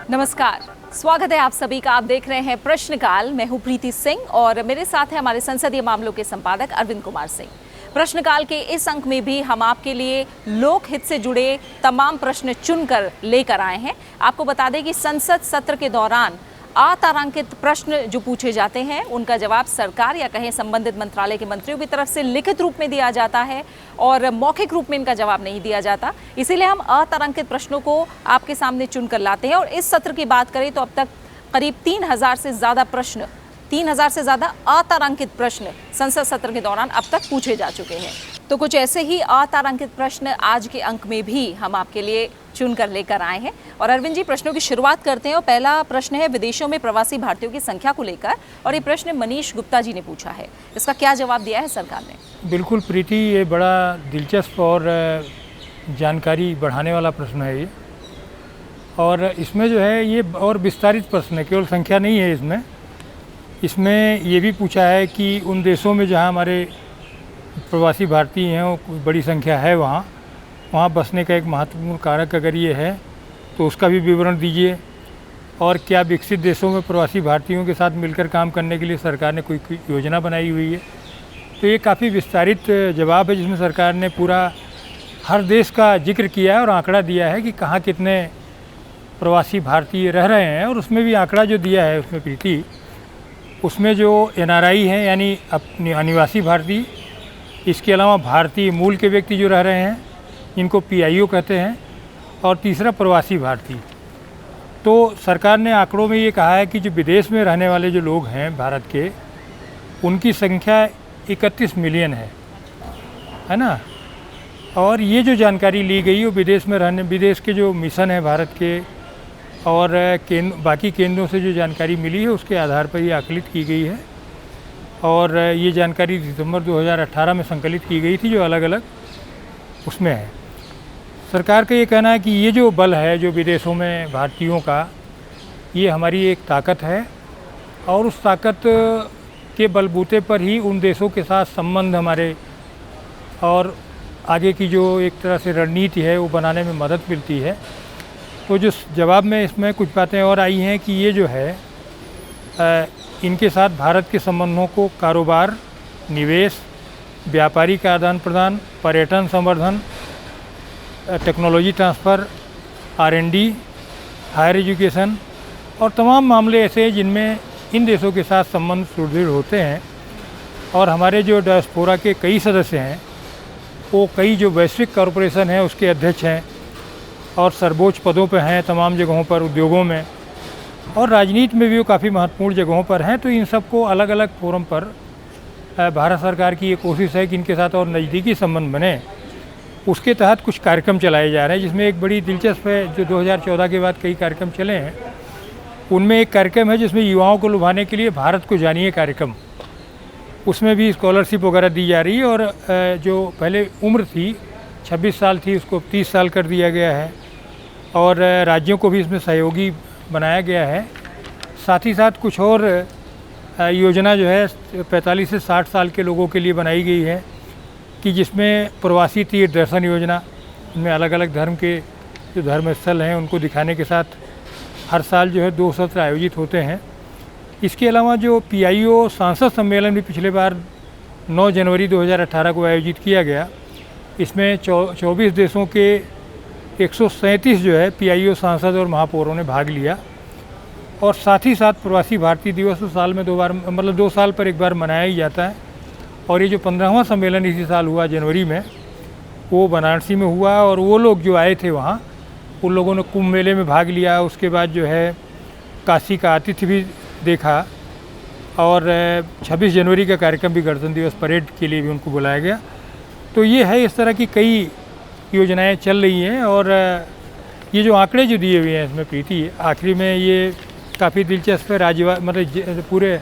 नमस्कार, स्वागत है आप सभी का। आप देख रहे हैं प्रश्नकाल। मैं हूं प्रीति सिंह और मेरे साथ है हमारे संसदीय मामलों के संपादक अरविंद कुमार सिंह। प्रश्नकाल के इस अंक में भी हम आपके लिए लोक हित से जुड़े तमाम प्रश्न चुनकर लेकर आए हैं। आपको बता दें कि संसद सत्र के दौरान अतारांकित प्रश्न जो पूछे जाते हैं उनका जवाब सरकार या कहें संबंधित मंत्रालय के मंत्रियों की तरफ से लिखित रूप में दिया जाता है और मौखिक रूप में इनका जवाब नहीं दिया जाता। इसीलिए हम अतारांकित प्रश्नों को आपके सामने चुनकर लाते हैं और इस सत्र की बात करें तो अब तक करीब 3000 से ज़्यादा प्रश्न, 3000 से ज़्यादा अतारांकित प्रश्न संसद सत्र के दौरान अब तक पूछे जा चुके हैं। तो कुछ ऐसे ही अतारांकित प्रश्न आज के अंक में भी हम आपके लिए चुनकर लेकर आए हैं। और अरविंद जी, प्रश्नों की शुरुआत करते हैं और पहला प्रश्न है विदेशों में प्रवासी भारतीयों की संख्या को लेकर और ये प्रश्न मनीष गुप्ता जी ने पूछा है। इसका क्या जवाब दिया है सरकार ने? बिल्कुल प्रीति, ये बड़ा दिलचस्प और जानकारी बढ़ाने वाला प्रश्न है ये। और इसमें जो है ये और विस्तारित प्रश्न है, केवल संख्या नहीं है इसमें। इसमें ये भी पूछा है कि उन देशों में जहाँ हमारे प्रवासी भारतीय हैं, वो बड़ी संख्या है, वहाँ बसने का एक महत्वपूर्ण कारक अगर ये है तो उसका भी विवरण दीजिए। और क्या विकसित देशों में प्रवासी भारतीयों के साथ मिलकर काम करने के लिए सरकार ने कोई योजना बनाई हुई है? तो ये काफ़ी विस्तारित जवाब है जिसमें सरकार ने पूरा हर देश का जिक्र किया है और आंकड़ा दिया है कि कहाँ कितने प्रवासी भारतीय रह रहे हैं। और उसमें भी आंकड़ा जो दिया है उसमें प्रीति, उसमें जो NRI हैं यानी अपनी अनिवासी भारतीय, इसके अलावा भारतीय मूल के व्यक्ति जो रह रहे हैं इनको PIO कहते हैं, और तीसरा प्रवासी भारतीय। तो सरकार ने आंकड़ों में ये कहा है कि जो विदेश में रहने वाले जो लोग हैं भारत के, उनकी संख्या 31 मिलियन है ना। और ये जो जानकारी ली गई वो विदेश के जो मिशन है भारत के और बाकी केंद्रों से जो जानकारी मिली है उसके आधार पर ये आकलित की गई है। और ये जानकारी दिसंबर 2018 में संकलित की गई थी, जो अलग अलग उसमें है। सरकार का ये कहना है कि ये जो बल है जो विदेशों में भारतीयों का, ये हमारी एक ताकत है और उस ताकत के बलबूते पर ही उन देशों के साथ संबंध हमारे और आगे की जो एक तरह से रणनीति है वो बनाने में मदद मिलती है। तो जो जवाब में इसमें कुछ बातें और आई हैं कि ये जो है इनके साथ भारत के संबंधों को कारोबार, निवेश, व्यापारिक आदान प्रदान, पर्यटन संवर्धन, technology transfer, R&D, higher education और तमाम मामले ऐसे हैं जिनमें इन देशों के साथ संबंध सुदृढ़ होते हैं। और हमारे जो डायस्पोरा के कई सदस्य हैं वो कई जो वैश्विक कॉरपोरेशन है उसके अध्यक्ष हैं और सर्वोच्च पदों पर हैं तमाम जगहों पर, उद्योगों में और राजनीति में भी वो काफ़ी महत्वपूर्ण जगहों पर हैं। तो इन सबको अलग अलग फोरम पर भारत सरकार की ये कोशिश है कि इनके साथ और नज़दीकी संबंध बने। उसके तहत कुछ कार्यक्रम चलाए जा रहे हैं जिसमें एक बड़ी दिलचस्प है, जो 2014 के बाद कई कार्यक्रम चले हैं, उनमें एक कार्यक्रम है जिसमें युवाओं को लुभाने के लिए भारत को जानिए कार्यक्रम, उसमें भी स्कॉलरशिप वगैरह दी जा रही है। और जो पहले उम्र थी 26 साल थी उसको 30 साल कर दिया गया है और राज्यों को भी इसमें सहयोगी बनाया गया है। साथ ही साथ कुछ और योजना जो है 45 से 60 साल के लोगों के लिए बनाई गई है कि जिसमें प्रवासी तीर्थ दर्शन योजना, इनमें अलग अलग धर्म के जो धर्म स्थल हैं उनको दिखाने के साथ हर साल जो है 2 सत्र आयोजित होते हैं। इसके अलावा जो PIO सांसद सम्मेलन भी पिछले बार 9 जनवरी 2018 को आयोजित किया गया, इसमें 24 देशों के 137 जो है PIO सांसद और महापौरों ने भाग लिया। और साथ ही साथ प्रवासी भारतीय दिवस तो साल में 2 बार, मतलब 2 साल पर एक बार मनाया ही जाता है। और ये जो 15वां सम्मेलन इसी साल हुआ जनवरी में, वो बनारसी में हुआ और वो लोग जो आए थे वहाँ, उन लोगों ने कुंभ मेले में भाग लिया। उसके बाद जो है काशी का आतिथ्य भी देखा और 26 जनवरी का कार्यक्रम भी, गणतंत्र दिवस परेड के लिए भी उनको बुलाया गया। तो ये है, इस तरह की कई योजनाएं चल रही हैं। और ये जो आंकड़े जो दिए हुए हैं इसमें प्रीति, आखिरी में ये काफ़ी दिलचस्प है। मतलब पूरे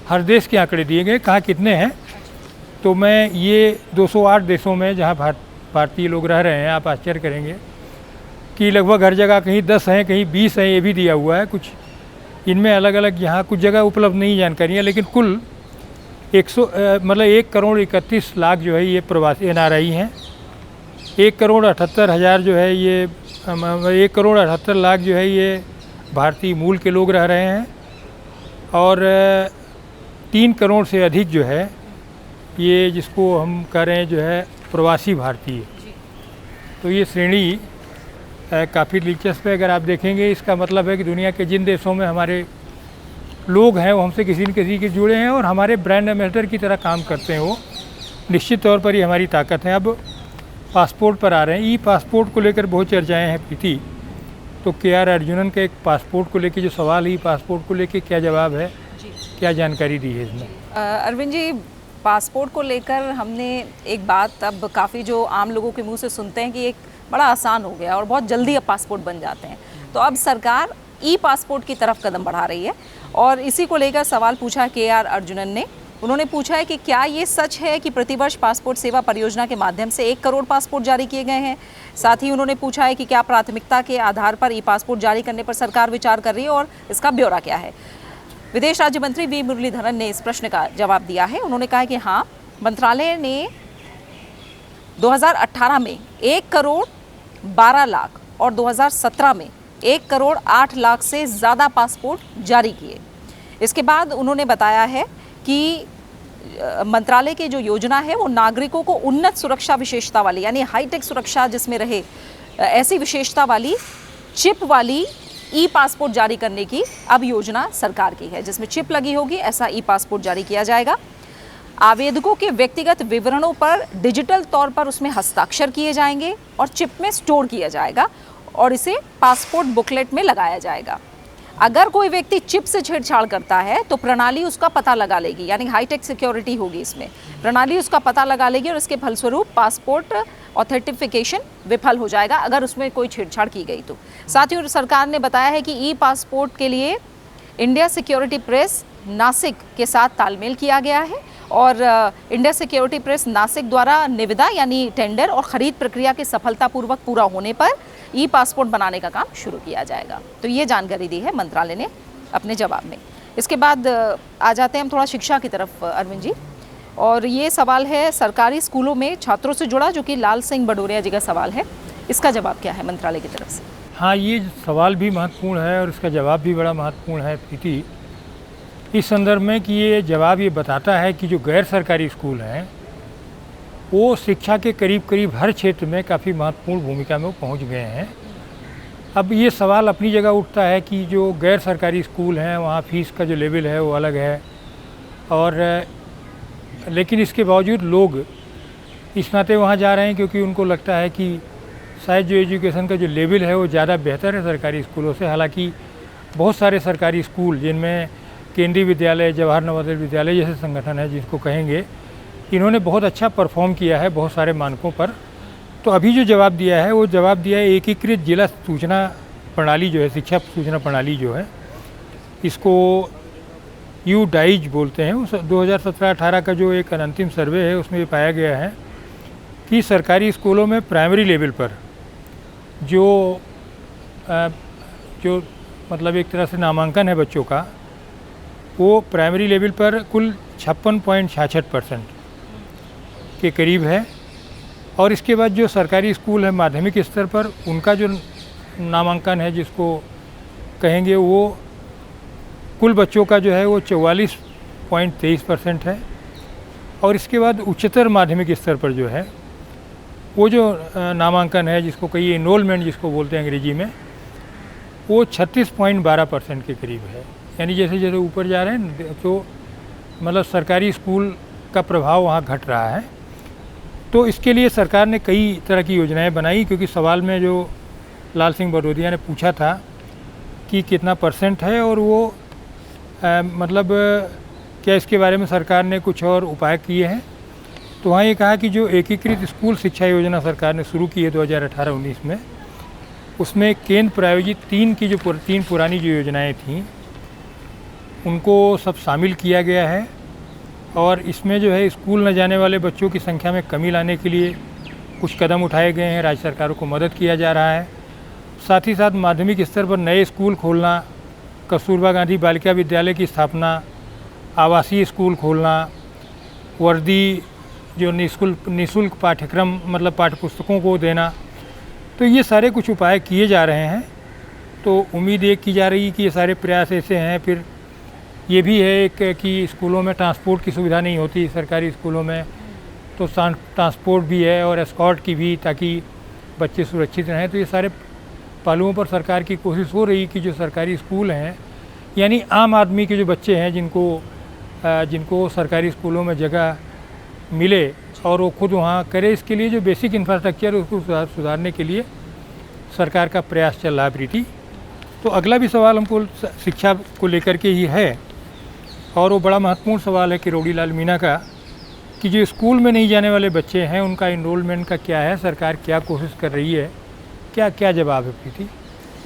हर देश के आंकड़े दिए गए, कहाँ कितने हैं। तो मैं ये 208 देशों में जहाँ भारतीय लोग रह रहे हैं, आप आश्चर्य करेंगे कि लगभग हर जगह कहीं 10 हैं, कहीं 20 हैं, ये भी दिया हुआ है। कुछ इनमें अलग अलग यहाँ कुछ जगह उपलब्ध नहीं जानकारियाँ, लेकिन कुल 1 करोड़ 31 लाख जो है ये प्रवासी NRI हैं। 1 करोड़ 78 हज़ार जो है ये 1 करोड़ 78 लाख जो है ये भारतीय मूल के लोग रह रहे हैं और 3 करोड़ से अधिक जो है ये जिसको हम कह रहे हैं जो है प्रवासी भारतीय। तो ये श्रेणी काफ़ी दिलचस्प है। अगर आप देखेंगे इसका मतलब है कि दुनिया के जिन देशों में हमारे लोग हैं वो हमसे किसी न किसी के जुड़े हैं और हमारे ब्रांड एम्बेसडर की तरह काम करते हैं, वो निश्चित तौर पर ये हमारी ताकत है। अब पासपोर्ट पर आ रहे हैं। ई पासपोर्ट को लेकर बहुत चर्चाएं हैं प्रीति, तो KR अर्जुनन के एक पासपोर्ट को लेकर जो सवाल है, ई पासपोर्ट को लेकर क्या जवाब है, क्या जानकारी दी है इसमें? अरविंद जी, पासपोर्ट को लेकर हमने एक बात अब काफ़ी जो आम लोगों के मुंह से सुनते हैं कि एक बड़ा आसान हो गया और बहुत जल्दी अब पासपोर्ट बन जाते हैं, तो अब सरकार ई पासपोर्ट की तरफ कदम बढ़ा रही है और इसी को लेकर सवाल पूछा KR अर्जुनन ने। उन्होंने पूछा है कि क्या ये सच है कि प्रतिवर्ष पासपोर्ट सेवा परियोजना के माध्यम से 1 करोड़ पासपोर्ट जारी किए गए हैं। साथ ही उन्होंने पूछा है कि क्या प्राथमिकता के आधार पर ई पासपोर्ट जारी करने पर सरकार विचार कर रही है और इसका ब्यौरा क्या है। विदेश राज्य मंत्री वी मुरलीधरन ने इस प्रश्न का जवाब दिया है। उन्होंने कहा कि हाँ, मंत्रालय ने 2018 में 1 करोड़ 12 लाख और 2017 में 1 करोड़ 8 लाख से ज़्यादा पासपोर्ट जारी किए। इसके बाद उन्होंने बताया है कि मंत्रालय की जो योजना है वो नागरिकों को उन्नत सुरक्षा विशेषता वाली, यानी हाईटेक सुरक्षा जिसमें रहे, ऐसी विशेषता वाली चिप वाली ई पासपोर्ट जारी करने की अब योजना सरकार की है, जिसमें चिप लगी होगी। ऐसा ई पासपोर्ट जारी किया जाएगा। आवेदकों के व्यक्तिगत विवरणों पर डिजिटल तौर पर उसमें हस्ताक्षर किए जाएंगे और चिप में स्टोर किया जाएगा और इसे पासपोर्ट बुकलेट में लगाया जाएगा। अगर कोई व्यक्ति चिप से छेड़छाड़ करता है तो प्रणाली उसका पता लगा लेगी, यानी हाईटेक सिक्योरिटी होगी इसमें। प्रणाली उसका पता लगा लेगी और इसके फलस्वरूप पासपोर्ट ऑथेंटिफिकेशन विफल हो जाएगा अगर उसमें कोई छेड़छाड़ की गई तो। साथ ही सरकार ने बताया है कि ई पासपोर्ट के लिए इंडिया सिक्योरिटी प्रेस नासिक के साथ तालमेल किया गया है और इंडिया सिक्योरिटी प्रेस नासिक द्वारा निविदा यानी टेंडर और ख़रीद प्रक्रिया के सफलतापूर्वक पूरा होने पर ई पासपोर्ट बनाने का काम शुरू किया जाएगा। तो ये जानकारी दी है मंत्रालय ने अपने जवाब में। इसके बाद आ जाते हैं हम थोड़ा शिक्षा की तरफ अरविंद जी, और ये सवाल है सरकारी स्कूलों में छात्रों से जुड़ा, जो कि लाल सिंह भदौरिया जी का सवाल है। इसका जवाब क्या है मंत्रालय की तरफ से? हाँ, ये सवाल भी महत्वपूर्ण है और इसका जवाब भी बड़ा महत्वपूर्ण है प्रीति, इस संदर्भ में कि ये जवाब ये बताता है कि जो गैर सरकारी स्कूल हैं वो शिक्षा के करीब करीब हर क्षेत्र में काफ़ी महत्वपूर्ण भूमिका में वो पहुँच गए हैं। अब ये सवाल अपनी जगह उठता है कि जो गैर सरकारी स्कूल हैं वहाँ फ़ीस का जो लेवल है वो अलग है, और लेकिन इसके बावजूद लोग इस नाते वहाँ जा रहे हैं क्योंकि उनको लगता है कि शायद जो एजुकेशन का जो लेवल है वो ज़्यादा बेहतर है सरकारी स्कूलों से। हालांकि बहुत सारे सरकारी स्कूल जिनमें केंद्रीय विद्यालय, जवाहर नवोदय विद्यालय जैसे संगठन है जिसको कहेंगे, इन्होंने बहुत अच्छा परफॉर्म किया है बहुत सारे मानकों पर। तो अभी जो जवाब दिया है वो जवाब दिया है एकीकृत जिला सूचना प्रणाली जो है, शिक्षा सूचना प्रणाली जो है, इसको UDAIJ बोलते हैं। उस 2017-18 का जो एक अंतिम सर्वे है उसमें ये पाया गया है कि सरकारी स्कूलों में प्राइमरी लेवल पर जो मतलब एक तरह से नामांकन है बच्चों का, वो प्राइमरी लेवल पर कुल 56.66% के करीब है। और इसके बाद जो सरकारी स्कूल है माध्यमिक स्तर पर, उनका जो नामांकन है जिसको कहेंगे, वो कुल बच्चों का जो है वो 44.23% है। और इसके बाद उच्चतर माध्यमिक स्तर पर जो है वो जो नामांकन है जिसको कहिए इनरोलमेंट जिसको बोलते हैं अंग्रेजी में, वो 36.12% के करीब है। यानी जैसे जैसे ऊपर जा रहे हैं तो मतलब सरकारी स्कूल का प्रभाव वहाँ घट रहा है। तो इसके लिए सरकार ने कई तरह की योजनाएं बनाई, क्योंकि सवाल में जो लाल सिंह भदौरिया ने पूछा था कि कितना % है और वो मतलब क्या इसके बारे में सरकार ने कुछ और उपाय किए हैं। तो वहाँ ये कहा कि जो एकीकृत स्कूल शिक्षा योजना सरकार ने शुरू की है 2018-19 में, उसमें केंद्र प्रायोजित 3 पुरानी जो योजनाएं थीं उनको सब शामिल किया गया है। और इसमें जो है स्कूल न जाने वाले बच्चों की संख्या में कमी लाने के लिए कुछ कदम उठाए गए हैं, राज्य सरकारों को मदद किया जा रहा है। साथ ही साथ माध्यमिक स्तर पर नए स्कूल खोलना, कस्तूरबा गांधी बालिका विद्यालय की स्थापना, आवासीय स्कूल खोलना, वर्दी जो निःशुल्क पाठ्यक्रम मतलब पाठ्यपुस्तकों को देना, तो ये सारे कुछ उपाय किए जा रहे हैं। तो उम्मीद ये की जा रही है कि ये सारे प्रयास ऐसे हैं। फिर ये भी है कि स्कूलों में ट्रांसपोर्ट की सुविधा नहीं होती सरकारी स्कूलों में, तो ट्रांसपोर्ट भी है और एस्कॉर्ट की भी, ताकि बच्चे सुरक्षित रहें। तो ये सारे पहलुओं पर सरकार की कोशिश हो रही कि जो सरकारी स्कूल हैं, यानी आम आदमी के जो बच्चे हैं जिनको सरकारी स्कूलों में जगह मिले और वो खुद वहाँ करे, इसके लिए जो बेसिक इंफ्रास्ट्रक्चर है उसको सुधारने के लिए सरकार का प्रयास चल रहा है प्रीति। तो अगला भी सवाल हमको शिक्षा को लेकर के ही है, और वो बड़ा महत्वपूर्ण सवाल है किरोड़ी लाल मीणा का, कि जो स्कूल में नहीं जाने वाले बच्चे हैं उनका इनरोलमेंट का क्या है, सरकार क्या कोशिश कर रही है, क्या जवाब है प्रीति?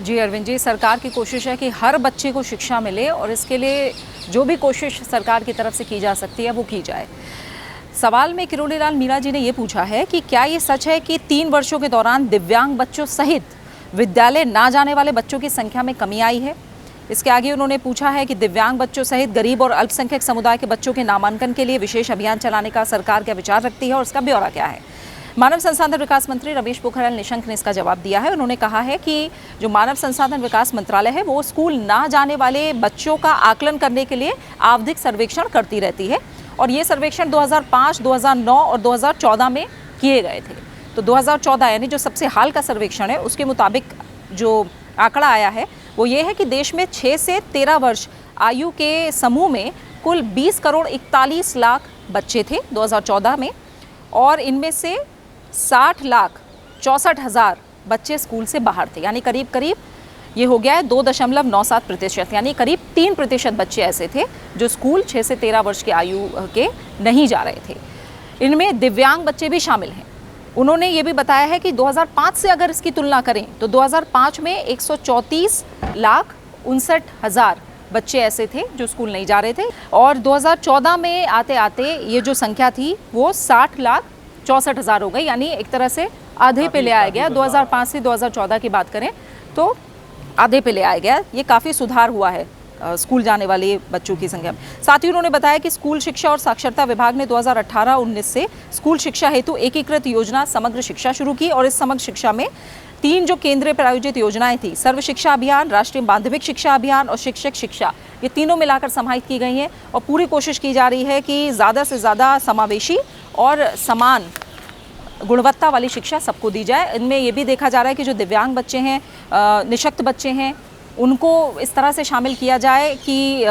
जी अरविंद जी, सरकार की कोशिश है कि हर बच्चे को शिक्षा मिले और इसके लिए जो भी कोशिश सरकार की तरफ से की जा सकती है वो की जाए। सवाल में किरोड़ी लाल मीणा जी ने ये पूछा है कि क्या ये सच है कि 3 वर्षों के दौरान दिव्यांग बच्चों सहित विद्यालय ना जाने वाले बच्चों की संख्या में कमी आई है। इसके आगे उन्होंने पूछा है कि दिव्यांग बच्चों सहित गरीब और अल्पसंख्यक समुदाय के बच्चों के नामांकन के लिए विशेष अभियान चलाने का सरकार क्या विचार रखती है और उसका ब्यौरा क्या है। मानव संसाधन विकास मंत्री रमेश पोखरियाल निशंक ने इसका जवाब दिया है। उन्होंने कहा है कि जो मानव संसाधन विकास मंत्रालय है वो स्कूल ना जाने वाले बच्चों का आकलन करने के लिए आवधिक सर्वेक्षण करती रहती है, और ये सर्वेक्षण 2005, 2009 और 2014 में किए गए थे। तो 2014 यानी जो सबसे हाल का सर्वेक्षण है उसके मुताबिक जो आंकड़ा आया है वो ये है कि देश में 6 से 13 वर्ष आयु के समूह में कुल 20 करोड़ 41 लाख बच्चे थे 2014 में, और इनमें से 60 लाख 64 हज़ार बच्चे स्कूल से बाहर थे। यानी करीब करीब ये हो गया है 2.97%, यानी करीब 3% बच्चे ऐसे थे जो स्कूल 6 से 13 वर्ष की आयु के नहीं जा रहे थे। इनमें दिव्यांग बच्चे भी शामिल हैं। उन्होंने ये भी बताया है कि 2005 से अगर इसकी तुलना करें तो 2005 में 134,59,000 बच्चे ऐसे थे जो स्कूल नहीं जा रहे थे, और 2014 में आते आते ये जो संख्या थी वो 60,64,000 हो गई, यानी एक तरह से आधे पे ले आया गया। 2005 से 2014 की बात करें तो आधे पे ले आया गया। ये काफ़ी सुधार हुआ है स्कूल जाने वाले बच्चों की संख्या में। साथ ही उन्होंने बताया कि स्कूल शिक्षा और साक्षरता विभाग ने 2018-19 से स्कूल शिक्षा हेतु एकीकृत योजना समग्र शिक्षा शुरू की, और इस समग्र शिक्षा में 3 जो केंद्रीय प्रायोजित योजनाएं थी, सर्व शिक्षा अभियान, राष्ट्रीय माध्यमिक शिक्षा अभियान और शिक्षक शिक्षा, ये तीनों मिलाकर समाहित की गई हैं, और पूरी कोशिश की जा रही है कि ज़्यादा से ज़्यादा समावेशी और समान गुणवत्ता वाली शिक्षा सबको दी जाए। इनमें ये भी देखा जा रहा है कि जो दिव्यांग बच्चे हैं, निशक्त बच्चे हैं, उनको इस तरह से शामिल किया जाए कि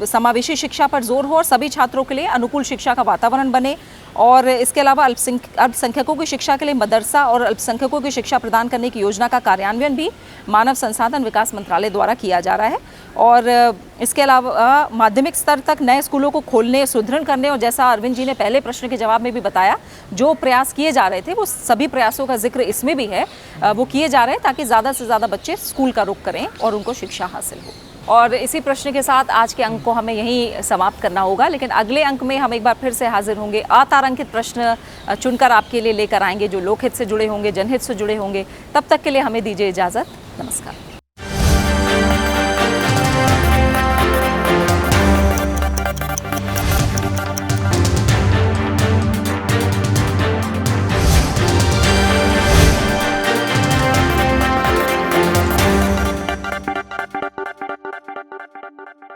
समावेशी शिक्षा पर जोर हो और सभी छात्रों के लिए अनुकूल शिक्षा का वातावरण बने। और इसके अलावा अल्पसंख्यकों की शिक्षा के लिए मदरसा और अल्पसंख्यकों की शिक्षा प्रदान करने की योजना का कार्यान्वयन भी मानव संसाधन विकास मंत्रालय द्वारा किया जा रहा है। और इसके अलावा माध्यमिक स्तर तक नए स्कूलों को खोलने, सुदृढ़ करने, और जैसा अरविंद जी ने पहले प्रश्न के जवाब में भी बताया, जो प्रयास किए जा रहे थे वो सभी प्रयासों का जिक्र इसमें भी है, वो किए जा रहे हैं ताकि ज़्यादा से ज़्यादा बच्चे स्कूल का रुख करें और उनको शिक्षा हासिल हो। और इसी प्रश्न के साथ आज के अंक को हमें यहीं समाप्त करना होगा, लेकिन अगले अंक में हम एक बार फिर से हाजिर होंगे। अतारांकित प्रश्न चुनकर आपके लिए लेकर आएंगे जो लोकहित से जुड़े होंगे, जनहित से जुड़े होंगे। तब तक के लिए हमें दीजिए इजाज़त। नमस्कार।